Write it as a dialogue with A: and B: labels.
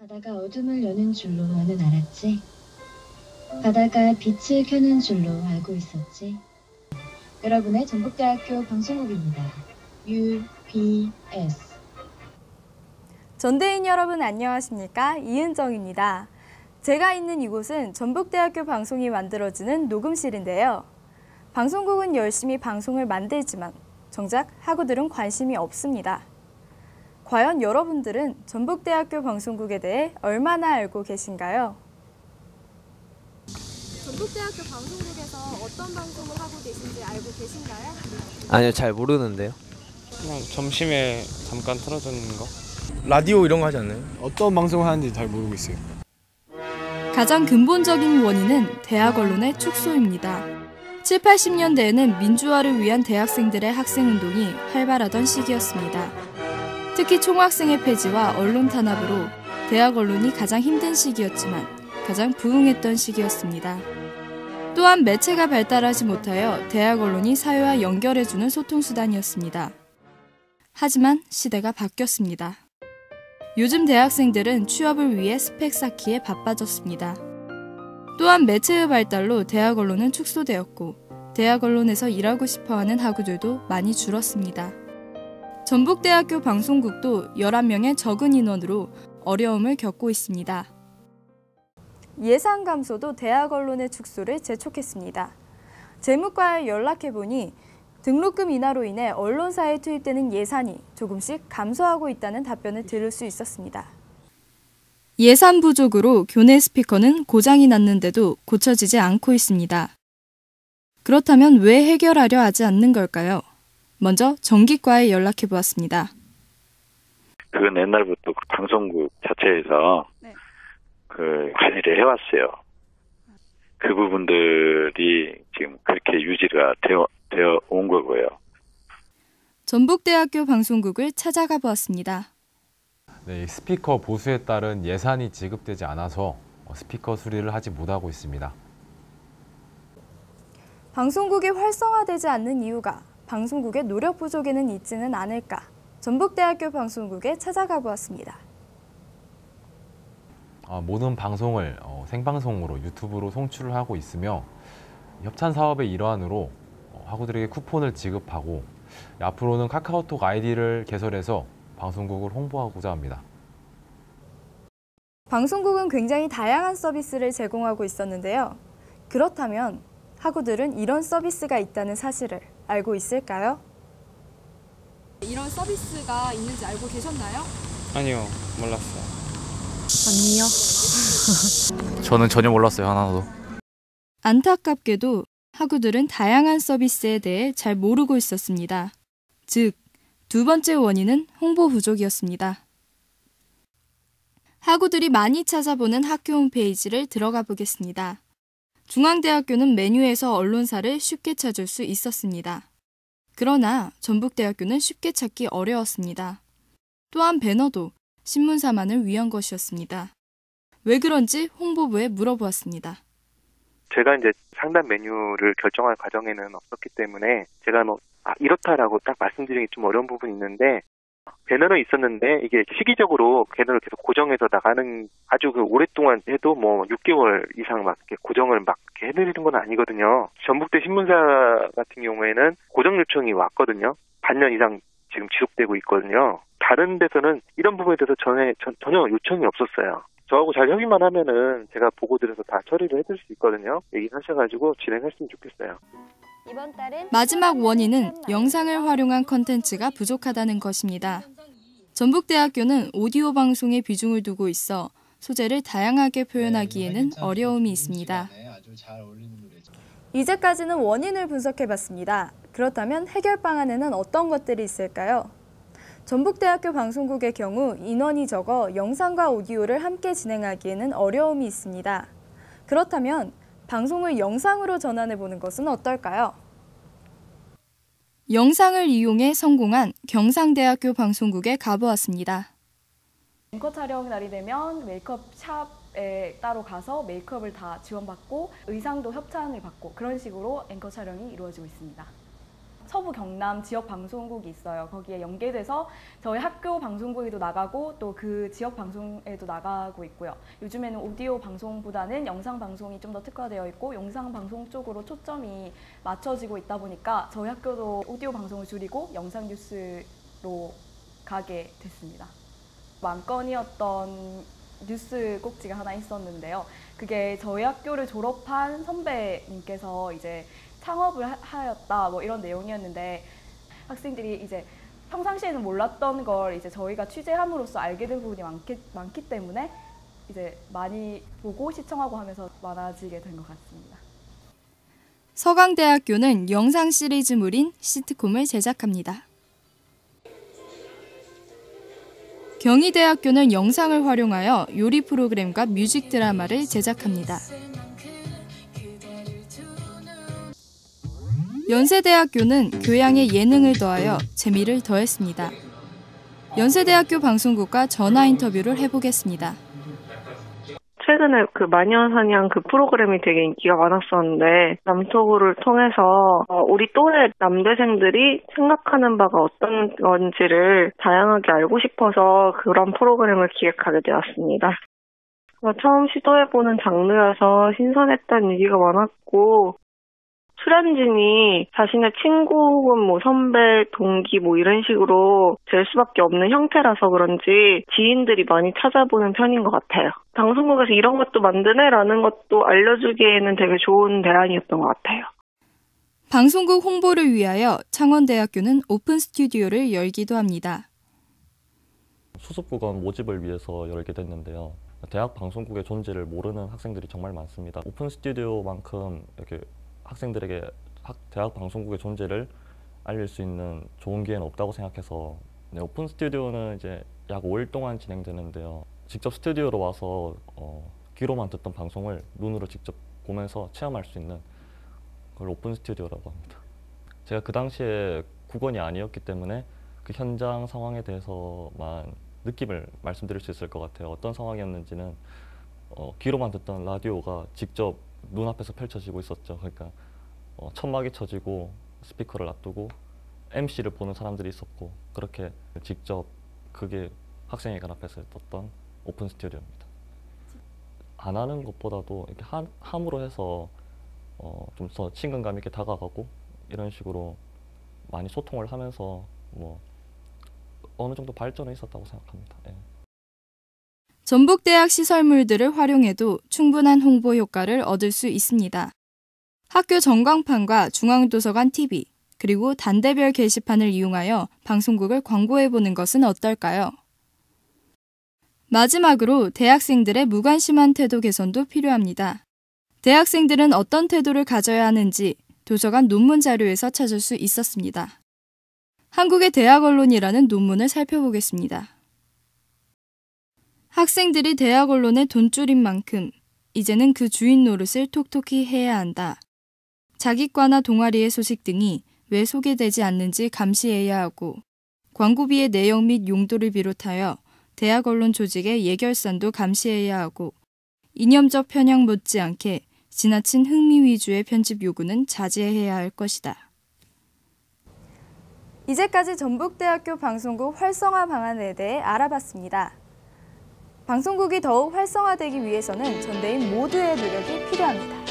A: 바다가 어둠을 여는 줄로 너는 알았지? 바다가 빛을 켜는 줄로 알고 있었지? 여러분의 전북대학교 방송국입니다. UBS.
B: 전대인 여러분 안녕하십니까? 이은정입니다. 제가 있는 이곳은 전북대학교 방송이 만들어지는 녹음실인데요. 방송국은 열심히 방송을 만들지만 정작 학우들은 관심이 없습니다. 과연 여러분들은 전북대학교 방송국에 대해 얼마나 알고 계신가요? 전북대학교 방송국에서 어떤 방송을 하고 계신지 알고 계신가요?
C: 아니요, 잘 모르는데요.
D: 그냥 점심에 잠깐 틀어주는 거?
E: 라디오 이런 거 하지 않나요?
F: 어떤 방송을 하는지 잘 모르고 있어요.
B: 가장 근본적인 원인은 대학 언론의 축소입니다. 7, 80년대에는 민주화를 위한 대학생들의 학생운동이 활발하던 시기였습니다. 특히 총학생회 폐지와 언론 탄압으로 대학 언론이 가장 힘든 시기였지만 가장 부흥했던 시기였습니다. 또한 매체가 발달하지 못하여 대학 언론이 사회와 연결해주는 소통수단이었습니다. 하지만 시대가 바뀌었습니다. 요즘 대학생들은 취업을 위해 스펙 쌓기에 바빠졌습니다. 또한 매체의 발달로 대학 언론은 축소되었고 대학 언론에서 일하고 싶어하는 학우들도 많이 줄었습니다. 전북대학교 방송국도 11명의 적은 인원으로 어려움을 겪고 있습니다. 예산 감소도 대학 언론의 축소를 재촉했습니다. 재무과에 연락해보니 등록금 인하로 인해 언론사에 투입되는 예산이 조금씩 감소하고 있다는 답변을 들을 수 있었습니다. 예산 부족으로 교내 스피커는 고장이 났는데도 고쳐지지 않고 있습니다. 그렇다면 왜 해결하려 하지 않는 걸까요? 먼저 전기과에 연락해보았습니다.
G: 그건 옛날부터 그 방송국 자체에서 관리를 해왔어요. 그 부분들이 지금 그렇게 유지가 되어 온 거고요.
B: 전북대학교 방송국을 찾아가 보았습니다.
H: 네, 스피커 보수에 따른 예산이 지급되지 않아서 스피커 수리를 하지 못하고 있습니다.
B: 방송국이 활성화되지 않는 이유가 방송국의 노력 부족에는 있지는 않을까? 전북대학교 방송국에 찾아가 보았습니다.
H: 모든 방송을 생방송으로 유튜브로 송출을 하고 있으며 협찬 사업의 일환으로 학우들에게 쿠폰을 지급하고 앞으로는 카카오톡 아이디를 개설해서 방송국을 홍보하고자 합니다.
B: 방송국은 굉장히 다양한 서비스를 제공하고 있었는데요. 그렇다면 학우들은 이런 서비스가 있다는 사실을 알고 있을까요? 이런 서비스가 있는지 알고 계셨나요?
D: 아니요, 몰랐어요.
I: 아니요. 저는 전혀 몰랐어요, 하나도.
B: 안타깝게도 학우들은 다양한 서비스에 대해 잘 모르고 있었습니다. 즉, 두 번째 원인은 홍보 부족이었습니다. 학우들이 많이 찾아보는 학교 홈페이지를 들어가 보겠습니다. 중앙대학교는 메뉴에서 언론사를 쉽게 찾을 수 있었습니다. 그러나 전북대학교는 쉽게 찾기 어려웠습니다. 또한 배너도 신문사만을 위한 것이었습니다. 왜 그런지 홍보부에 물어보았습니다.
J: 제가 이제 상담 메뉴를 결정할 과정에는 없었기 때문에 제가 이렇다라고 딱 말씀드리기 좀 어려운 부분이 있는데, 배너는 있었는데 이게 시기적으로 배너를 계속 고정해서 나가는, 아주 오랫동안 해도 6개월 이상 막 이렇게 고정을 막 이렇게 해드리는 건 아니거든요. 전북대 신문사 같은 경우에는 고정 요청이 왔거든요. 반년 이상 지금 지속되고 있거든요. 다른 데서는 이런 부분에 대해서 전혀 요청이 없었어요. 저하고 잘 협의만 하면은 제가 보고 드려서 다 처리를 해줄 수 있거든요. 얘기하셔가지고 진행했으면 좋겠어요.
B: 마지막 원인은 영상을 활용한 컨텐츠가 부족하다는 것입니다. 전북대학교는 오디오 방송에 비중을 두고 있어 소재를 다양하게 표현하기에는 어려움이 있습니다. 이제까지는 원인을 분석해봤습니다. 그렇다면 해결 방안에는 어떤 것들이 있을까요? 전북대학교 방송국의 경우 인원이 적어 영상과 오디오를 함께 진행하기에는 어려움이 있습니다. 그렇다면 방송을 영상으로 전환해보는 것은 어떨까요? 영상을 이용해 성공한 경상대학교 방송국에 가보았습니다. 앵커 촬영 날이 되면 메이크업 샵에 따로 가서 메이크업을 다 지원받고 의상도 협찬을 받고 그런 식으로 앵커 촬영이 이루어지고 있습니다.
K: 서부 경남 지역 방송국이 있어요. 거기에 연계돼서 저희 학교 방송국에도 나가고 또 그 지역 방송에도 나가고 있고요. 요즘에는 오디오 방송보다는 영상 방송이 좀 더 특화되어 있고 영상 방송 쪽으로 초점이 맞춰지고 있다 보니까 저희 학교도 오디오 방송을 줄이고 영상 뉴스로 가게 됐습니다. 만건이었던 뉴스 꼭지가 하나 있었는데요. 그게 저희 학교를 졸업한 선배님께서 이제 창업을 하였다 뭐 이런 내용이었는데 학생들이 이제 평상시에는 몰랐던 걸 이제 저희가 취재함으로써 알게 된 부분이 많기 때문에 이제 많이 보고 시청하고 하면서 많아지게 된 것 같습니다.
B: 서강대학교는 영상 시리즈물인 시트콤을 제작합니다. 경희대학교는 영상을 활용하여 요리 프로그램과 뮤직 드라마를 제작합니다. 연세대학교는 교양에 예능을 더하여 재미를 더했습니다. 연세대학교 방송국과 전화 인터뷰를 해보겠습니다.
L: 최근에 그 마녀사냥 그 프로그램이 되게 인기가 많았었는데 남토구를 통해서 우리 또래 남대생들이 생각하는 바가 어떤 건지를 다양하게 알고 싶어서 그런 프로그램을 기획하게 되었습니다. 처음 시도해보는 장르여서 신선했다는 얘기가 많았고 출연진이 자신의 친구 혹은 뭐 선배, 동기 뭐 이런 식으로 될 수밖에 없는 형태라서 그런지 지인들이 많이 찾아보는 편인 것 같아요. 방송국에서 이런 것도 만드네라는 것도 알려주기에는 되게 좋은 대안이었던 것 같아요.
B: 방송국 홍보를 위하여 창원대학교는 오픈 스튜디오를 열기도 합니다.
M: 수습국원 모집을 위해서 열게 됐는데요. 대학 방송국의 존재를 모르는 학생들이 정말 많습니다. 오픈 스튜디오만큼 이렇게 학생들에게 대학 방송국의 존재를 알릴 수 있는 좋은 기회는 없다고 생각해서 오픈 스튜디오는 이제 약 5일 동안 진행되는데요. 직접 스튜디오로 와서 귀로만 듣던 방송을 눈으로 직접 보면서 체험할 수 있는 그걸 오픈 스튜디오라고 합니다. 제가 그 당시에 국원이 아니었기 때문에 그 현장 상황에 대해서만 느낌을 말씀드릴 수 있을 것 같아요. 어떤 상황이었는지는 귀로만 듣던 라디오가 직접 눈앞에서 펼쳐지고 있었죠. 그러니까 천막이 쳐지고 스피커를 놔두고 MC를 보는 사람들이 있었고 그렇게 직접 그게 학생회관 앞에서 했던 오픈 스튜디오입니다. 안 하는 것보다도 이렇게 함으로 해서 좀 더 친근감 있게 다가가고 이런 식으로 많이 소통을 하면서 뭐 어느 정도 발전은 있었다고 생각합니다. 예.
B: 전북대학 시설물들을 활용해도 충분한 홍보 효과를 얻을 수 있습니다. 학교 전광판과 중앙도서관 TV, 그리고 단대별 게시판을 이용하여 방송국을 광고해보는 것은 어떨까요? 마지막으로 대학생들의 무관심한 태도 개선도 필요합니다. 대학생들은 어떤 태도를 가져야 하는지 도서관 논문 자료에서 찾을 수 있었습니다. 한국의 대학 언론이라는 논문을 살펴보겠습니다. 학생들이 대학 언론의 돈줄인 만큼 이제는 그 주인 노릇을 톡톡히 해야 한다. 자기과나 동아리의 소식 등이 왜 소개되지 않는지 감시해야 하고 광고비의 내용 및 용도를 비롯하여 대학 언론 조직의 예결산도 감시해야 하고 이념적 편향 못지않게 지나친 흥미 위주의 편집 요구는 자제해야 할 것이다. 이제까지 전북대학교 방송국 활성화 방안에 대해 알아봤습니다. 방송국이 더욱 활성화되기 위해서는 전대인 모두의 노력이 필요합니다.